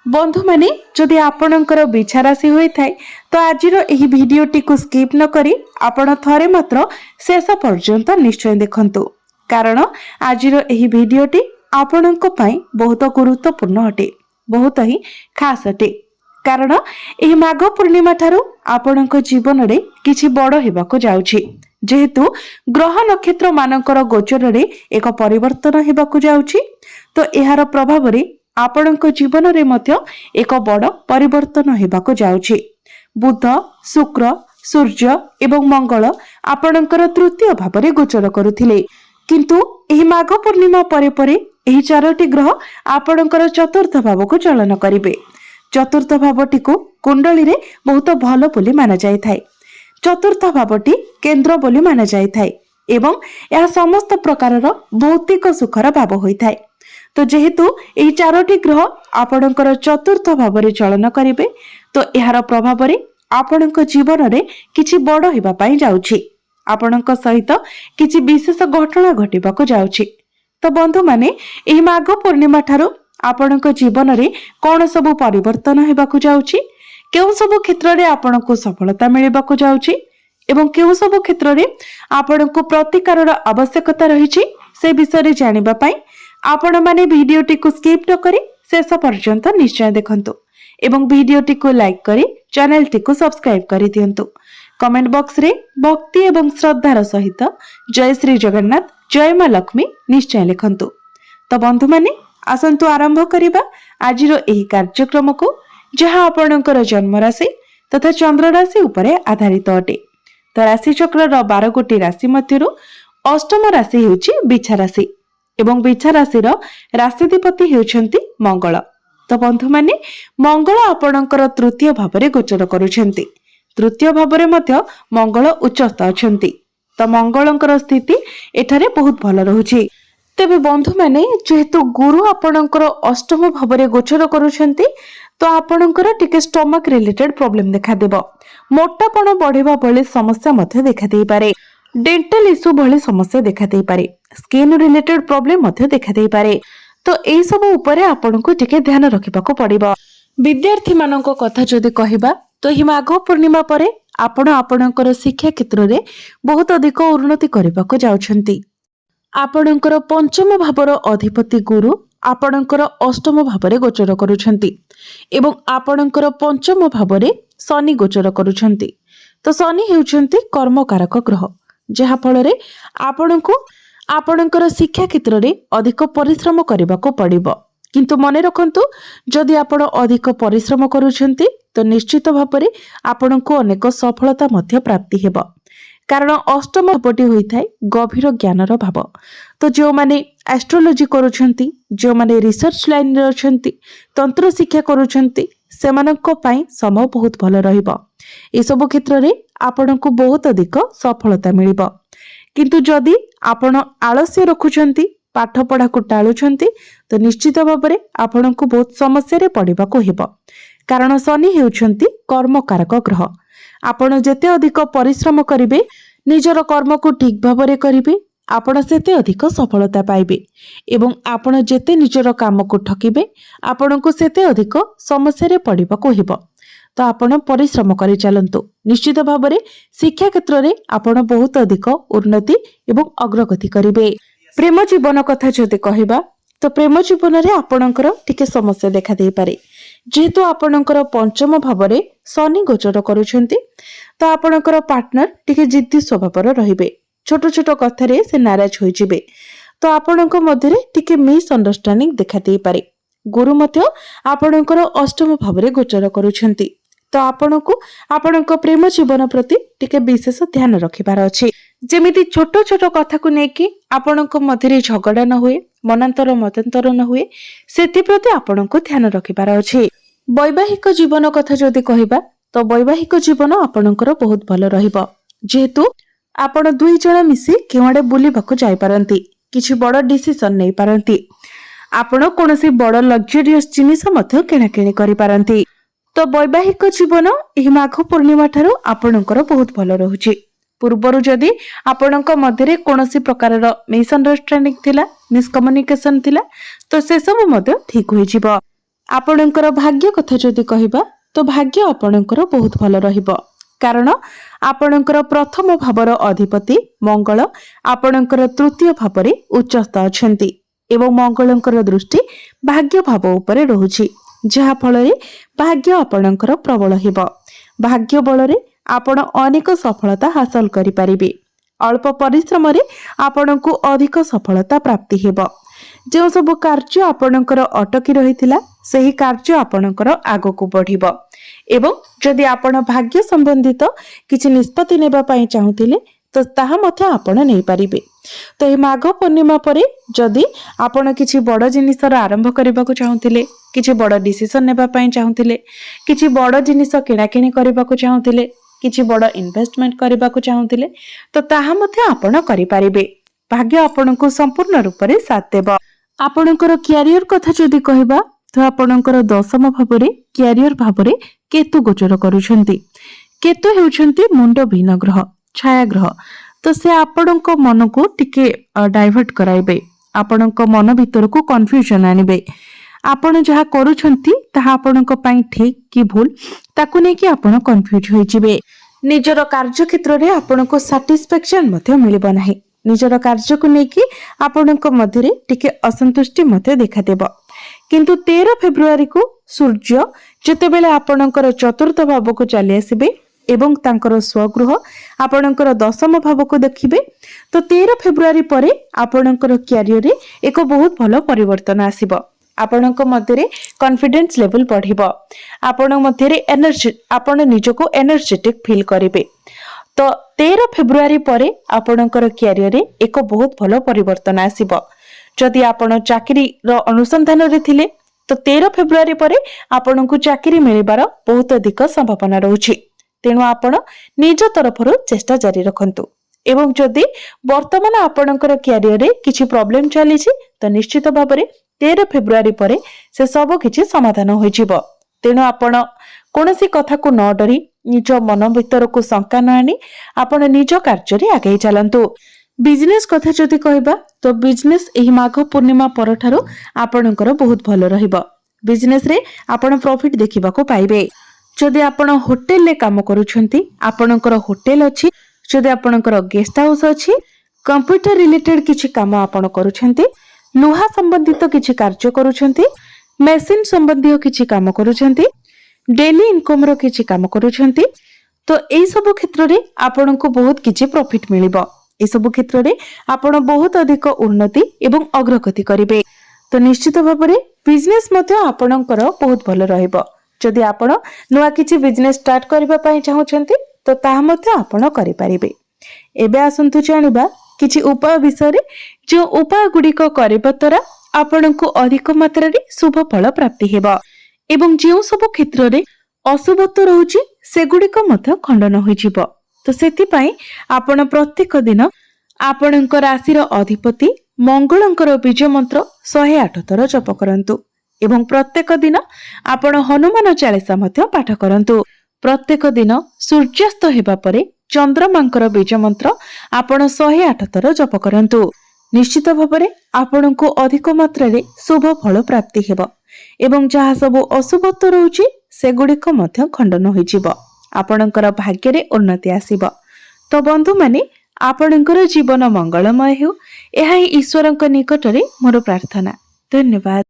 बंधु माने जदि आपणकर बिछा राशि होइथाय तो आजिर एही भिडियोटी को स्किप न करी आपण थरे मात्र शेष पर्यंत निश्चय देखंतु कारण आजिर एही भिडियोटी आपणक पई बहुत गुरुत्वपूर्ण अटे, बहुत ही खास अटे। कारण एही माघ पूर्णिमा ठारू आपणक जीवन रे किछि बड़ हेबाको जाउछि, जेहेतु ग्रह नक्षत्र मानकर गोचर रे एक परिवर्तन हेबाको जाउछि। तो एहार प्रभाव रे आपणक जीवन रे मध्य एक बड़ परिवर्तन हेबाको जाउछि। बुध, शुक्र, सूर्य एवं मंगल आपणकर तृतीय भाव रे गोचर करुथिले, किंतु एही माघ पूर्णिमा परे परे एही चारोटी ग्रह आपणकर चतुर्थ भाव को चलन करिवे। चतुर्थ भावटी को कुंडली रे बहुत भलो बोली माना जाय थाए। चतुर्थ भावटी केंद्र बोली माना जाय थाए एवं यह समस्त प्रकार भौतिक सुखर भाव होइथाए। तो जेहेतु एही चारोटी ग्रह आपणकर चतुर्थ भाव रे चलन करिवे, तो एहार प्रभाव रे आपणक जीवन रे किछि बड़ हेबा पई जाउछि। आपणक सहित किछि विशेष घटना घटिबाको जाउछि। तो बंधु माने एही माघ पूर्णिमा ठारू आपणक जीवन रे कोन सब परिवर्तन हेबाको जाउछि, केउ सब क्षेत्र रे आपणको सफलता मिलिबाको जाउछि एवं केउ सब क्षेत्र रे आपणको प्रतिकारर आवश्यकता रहिछि, से विषय रे जानिबा पई आपण माने भिडियोटी को स्किप न करी शेष पर्यंत निश्चय देखंतु एवं भिडियोटी को लाइक करी चैनल टी को सब्सक्राइब करी दियंतु। कमेंट बॉक्स रे भक्ति एवं श्रद्धार सहित जय श्री जगन्नाथ, जय मां लक्ष्मी निश्चय लिखंतु। तो बंधु माने आसंतु आरंभ करिबा आजिरो एही कार्यक्रम को, जहां आपणकर जन्म राशि तथा चंद्र राशि उपरे आधारित अटे। तो राशि चक्र 12 गोटी राशि मध्यरु अष्टम राशि हेउची बिछा राशि एवं बिछा राशि राशिधिपति हेउछंती मंगल। तो बंधु माने मंगल आपणकर तृतीय भाव रे गोचर करूछंती। तृतीय भाव रे मध्य मंगल उच्चस्थ अछंती। तो मंगलंकर स्थिति एठारे बहुत भल रहुछि। तेबे बंधु माने जेहेतु गुरु आपणकर अष्टम भाव रे गोचर करूछंती, तो आपणकर टिके स्टमक रिलेटेड प्रॉब्लम देखा देबो। मोटापण बढ़िबा भली समस्या मध्य देखा देई पारे। डेंटल इश्यू भली समस्या देखा देई पारे। स्किन रिलेटेड प्रॉब्लम मध्य देखा देई पारे। तो एई सब ऊपर आपनको टिके ध्यान रखिबाको पड़िबो। विद्यार्थी मानक कथा जदि कहिबा तो ही माघ पूर्णिमा परे आपण आपणकर शिक्षा क्षेत्र रे बहुत अधिक उन्नति करिबाको जाउछंती। आपणकर पंचम भावर अधिपति गुरु आपणकर अष्टम भावरे गोचर करूछंती एवं आपणकर पंचम भावरे शनि गोचर करूछंती। तो शनि हेउछंती कर्मकारक ग्रह, जहा फल रे आपणको आपणकर शिक्षा क्षेत्र रे अधिक परिश्रम करबाको पड़िबो। किंतु मने रखंतु, जदि आपण अधिक परिश्रम करूछंती तो निश्चित भावरे आपणको अनेक सफलता मध्य प्राप्ति हेबो। कारण अष्टम भावटी होइथाय गभीर ज्ञानर भाव। तो जो माने एस्ट्रोलॉजी करूछंती, जो माने रिसर्च लाइन रे अछंती, तंत्र शिक्षा करूछंती, सेमानक पई समय बहुत भल रहिबो। ए सब क्षेत्र रे आपणको बहुत अधिक सफलता मिलिबो। किंतु जदि आपण आलस्य रखुछंती, पाठ पढ़ा को टाळुछंती, तो निश्चित भावरे आपणको बहुत समस्या रे पड़िबाको हेबो। कारण शनि हेउछंती कर्मकारक ग्रह। आपण जेते अधिक परिश्रम करिवे, निजर कर्म को ठीक भावरे करिवे, आपण सेते अधिक सफलता पाइबे एवं आपण जेते निजर काम को ठकिबे, आपणको सेते अधिक समस्या रे पड़िबाको हेबो। तो आपण परिश्रम करि चलंतु। निश्चित भावरे शिक्षा क्षेत्र रे आपण बहुत अधिक उन्नति एवं अग्रगति करिवे। प्रेम जीवन कथा जदि कहिबा तो प्रेम जीवन रे आपणकर टिके समस्या देखा देई पारे। जेहेतु आपणकर पंचम भावरे शनि गोचर करूछंती, तो आपणकर पार्टनर टिके जिद्दी स्वभावर रहिबे। छोट छोट कथा रे से नाराज होई जिवे। तो आपणक मध्य रे टिके मिसअंडरस्टैंडिंग देखा देई पारे। गुरु मध्य आपणकर अष्टम भावरे गोचर करूछंती। तो आपणको आपणक प्रेम जीवन प्रति टिके विशेष ध्यान रखिबार अछि। जेमिति छोट छोट कथा को नेकी आपणक मध्य रे झगड़ा न हुए, मनांतर मतांतर न हुए, सेति प्रति आपणको ध्यान रखिबार अछि। वैवाहिक जीवन कथा जदि कहिबा तो वैवाहिक जीवन आपणकर बहुत भल रहिबो। जेहेतु आपण दुई जण मिसी केवाडे बुलिबाको जाय पारंती, किछि बड़ डिसिजन नै पारंती, आपण कोनोसी बड़ लग्जरियस जिनिस मध्य किणाकिणी करि पारंती। तो वैवाहिक जीवन एही माघ पूर्णिमा ठारू आपणकर बहुत भल रहुछि। पूर्वरु जदि आपणक मध्यरे कोनोसी प्रकारर मिसअंडरस्टैंडिंग थिला, मिसकम्युनिकेशन थिला, तो से सब मध्य ठीक होई जिवो। आपणकर भाग्य कथा जदि कहबा तो भाग्य आपणकर बहुत भल रहिबो कारण आपणकर प्रथम भावर अधिपति मंगल आपणकर तृतीय भाव उच्चस्थ अछंती एवं मंगलंकर दृष्टि भाग्य भाव उपरे रहुछि जहा फल भाग्य आपणकर प्रबल हिब भाग्य बल आपण अनेक सफलता हासिल करि परिबे अल्प परिश्रम रे आपणकु अधिक सफलता प्राप्ति हेब जो सब कार्य आपणकर अटकी रहिथिला सही कार्य आपणकर आगकु बढ़िबो एवं जदि आपण भाग्य संबंधित किछि निष्पत्ति नेबा पई चाहुथिले तो ताहा मथे आपण नै परिबे। तो ए माघ पूर्णिमा परे जदि आपण किछि बड़ जिनिसर आरंभ करबाकू चाहुथिले किछि बड़ डिसिजन नेबा पई चाहुथिले किछि बड़ जिनिस किणाकिणी करबाकू चाहुथिले किछि बड़ इन्वेस्टमेंट करबाकू चाहुथिले तो ताहा मथे आपण करि परिबे भाग्य आपणकू संपूर्ण रूप रे साथ देबो। आपणकर क्यारियर कथा जदि कहबा तो आपणकर दशम भावरे क्यारियर भावरे केतु गोचर करूछंती केतु हेउछंती मुंड भिन्न ग्रह छाया ग्रह तो से आपणक मन को टिके डाइवर्ट कराइबे आपणक मन भीतर को कंफ्यूजन आनिबे आपण जहा करूछंती ताहा आपणक पई ठीक कि भूल ताकू नै कि आपण कंफ्यूज होई जिवे निजर कार्य क्षेत्र रे आपणक सैटिस्फैक्शन मध्ये मिलिबो नाही निजर कार्य को नै कि आपणक मध्य रे टिके असंतुष्टि मध्ये देखा देबो किंतु 13 फेब्रुआरी को सूर्य जेतेबेले आपणकर चतुर्थ भाव को चली आसीबे एवं तांकर स्वगृह आपणकर दशम भाव को देखिबे तो 13 फेब्रुआरी परे आपणकर क्यारियर रे एक बहुत भलो परिवर्तन आसीबो आपणक मध्य रे कॉन्फिडेंस लेवल बढ़िबो आपण मध्य रे एनर्जी आपण निजको एनर्जेटिक फील करिवे तो 13 फेब्रुआरी परे आपणकर क्यारियर रे एक बहुत भलो परिवर्तन आसीबो जदि आपण चाकरी रो अनुसंधान रे थिले तो 13 फेब्रुआरी परे आपणकु चाकरी मिलिबार बहुत अधिक संभावना रहउछि तेणु आपण निज तरफरु चेष्टा जारी रखंतु एवं जदि वर्तमान आपणकर क्यारियर रे किछि प्रॉब्लम चली छि तो निश्चित भाव में 13 फेब्रुआरी परे से सब किछि समाधान होई जिवो तेणु आपण कोनोसी कथा को न डरी निज मन भीतर को शंका न आनी आपण निज कार्य रे आगे चलंतु। बिजनेस कथा जदि कहबा तो बिजनेस एही माघ पूर्णिमा परठारो आपणकर बहुत भलो रहिबो बिजनेस रे आपण प्रॉफिट देखिबा को पाइबे जदि आपण होटल ले काम करूछंती आपणकर होटल अछि जदि आपणकर गेस्ट हाउस अछि कंप्यूटर रिलेटेड किछि काम आपण करूछंती लुहा संबंधित किछि कार्य करूछंती मशीन संबंधी किछि काम करूछंती डेली इनकम रो किछि काम करूछंती तो एई सब क्षेत्र रे आपणको बहुत किछि प्रॉफिट मिलिबो ए सब क्षेत्र रे आपण बहुत अधिक उन्नति एवं अग्रगति करिवे तो निश्चित भाव में बिजनेस मध्य आपणकर बहुत भलो रहइबो जदि आपण नुआ किछि बिजनेस स्टार्ट करबा पई चाहुछंती तो ताहा मध्य आपण करि परिबे। एबे आसंतु जानिबा किछि उपाय विषय रे जो उपाय गुडिक करबा तरा आपणको अधिक मात्रा रे शुभ फल प्राप्ति हेबो एवं जे सब क्षेत्र रे अशुभत्व रहउछि सेगुडिक मध्य खंडन होई जिवो तो सेति पई आपण प्रत्येक दिन आपणक राशि अधिपति मंगलंकर बीज मंत्र 108 थर जप करंतु एवं प्रत्येक दिन आपण हनुमान चालीसा मध्य पाठ करंतु प्रत्येक दिन सूर्यास्त हेबा परे चंद्रमांकर बीज मंत्र आपण 108 थर जप करंतु निश्चित भाव में आपणको अधिक मात्रा रे शुभ फल प्राप्ति हेबो एवं जहा सब अशुभत्व रहउछि सेगुडिक मध्य खंडन होई जिवो आपणकर भाग्य रे उन्नति आसीबो। तो बंधु माने आपणकर जीवन मंगलमय हेउ एहा ईश्वरक निकट रे मोर प्रार्थना। धन्यवाद।